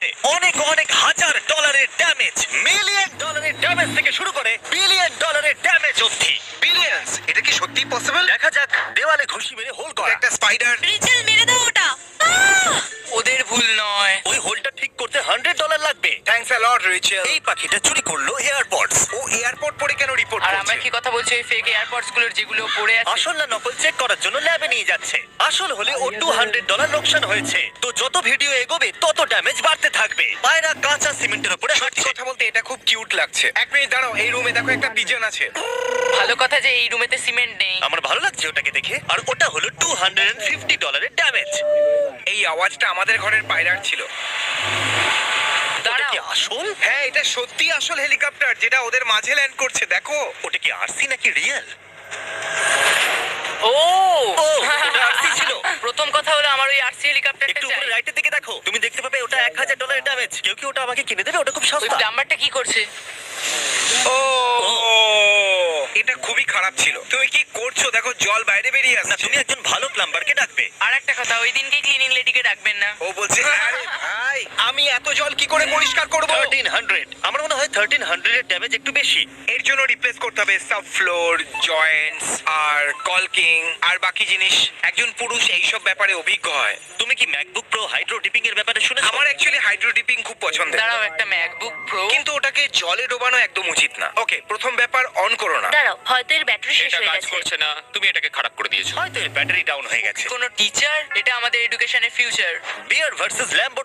হবে অনেক অনেক হাজার ডলারের ড্যামেজ, মিলিয়ন ডলারের ড্যামেজ থেকে শুরু করে বিলিয়ন ডলারের ড্যামেজ অবধি। বিলিয়ন্স, এটা কি সত্যি পসিবল? দেখা যাক, দেওয়ালে ঘুষি মেরে হোল করা। একটা স্পাইডার। রিচেল মেরে দাও ওটা। ওদের ভুল নয়। ওই হোলটা ঠিক করতে $100 লাগবে। Thanks a lot Rietschel. এই পাখিটা চুরি করলো এয়ারপডস। ও এয়ারপোর্ট পরে কেন রিপোর্ট আর আমরা করছে? কি কথা বলছি, ফেক এয়ারপডস গুলোর যেগুলো পড়ে আছে? আসল না নকল চেক করার জন্য ল্যাবে নিয়ে যাচ্ছে। আসল হলে ও $200 লোকসান হয়েছে। তো যত ভিডিও এগোবে তত ড্যামেজ বাড়তে থাকবে। পায়রা কাঁচা সিমেন্টের উপরে সত্যি হাঁটছে। কথা বলতে এটা খুব কিউট লাগছে। এক মিনিট দাঁড়াও, এই রুমে দেখো একটা পিজন আছে। ভালো কথা যে এই রুমেতে সিমেন্ট নেই। আমার ভালো লাগছে ওটাকে দেখে। আর ওটা হলো $250 ড্যামেজ। এই আওয়াজটা আমাদের ঘরের পায়রার ছিল। ওটা দাঁড়াও, কি আসল? হ্যাঁ, এটা সত্যি আসল হেলিকপ্টার যেটা ওদের মাঝে ল্যান্ড করছে, দেখো। ওটা কি আরসি নাকি রিয়েল? ও ও, ওটা আরসি ছিল। প্রথম কথা হলো আমার ওই আরসি হেলিকপ্টারটা একটু চাই। উপরে রাইটের দিকে দেখো, তুমি দেখতে পাবে ওটা $1000 ড্যামেজ। কেউ কি ওটা আমাকে কিনে দেবে? ওটা খুব ওই সস্তা। প্লাম্বারটা কি করছে? ও, এটা খুবই খারাপ ছিল। তুমি কি করছো? দেখো জল বাইরে বেরিয়ে না, আসছে। তুমি একজন ভালো প্লাম্বারকে ডাকবে। আর একটা কথা, ওই দিনকে ক্লিনিং লেডিকে ডাকবেন না। ও বলছে, আরে ভাই, আমি এত জল কি করে পরিষ্কার করব? 1300। আমার মনে হয় 1300 এর ড্যামেজ একটু বেশি। এর জন্য রিপ্লেস করতে হবে সাব ফ্লোর, জয়েন্টস আর কলকিং আর বাকি জিনিস। একজন পুরুষ এইসব ব্যাপারে অভিজ্ঞ হয়। তুমি কি ম্যাকবুক প্রো হাইড্রো ডিপিং এর ব্যাপারে শুনেছো? আমার অ্যাকচুয়ালি হাইড্রো ডিপিং খুব পছন্দের, দাঁড়াও, একটা ম্যাকবুক প্রো? কিন্তু ওটাকে জলে ডোবানো একদম উচিত না। ওকে, প্রথম ব্যাপার, অন করো না। দাঁড়াও, হয়তো এর ব্যাটারি শেষ এটা হয়ে কাজ গেছে। করছে না, তুমি এটাকে খারাপ করে দিয়েছো। হয়তো এর ব্যাটারি ডাউন হয়ে গেছে। কোনো টিচার? এটা আমাদের এডুকেশনের ফিউচার। বিয়ার ভার্সেস ল্যাম্বো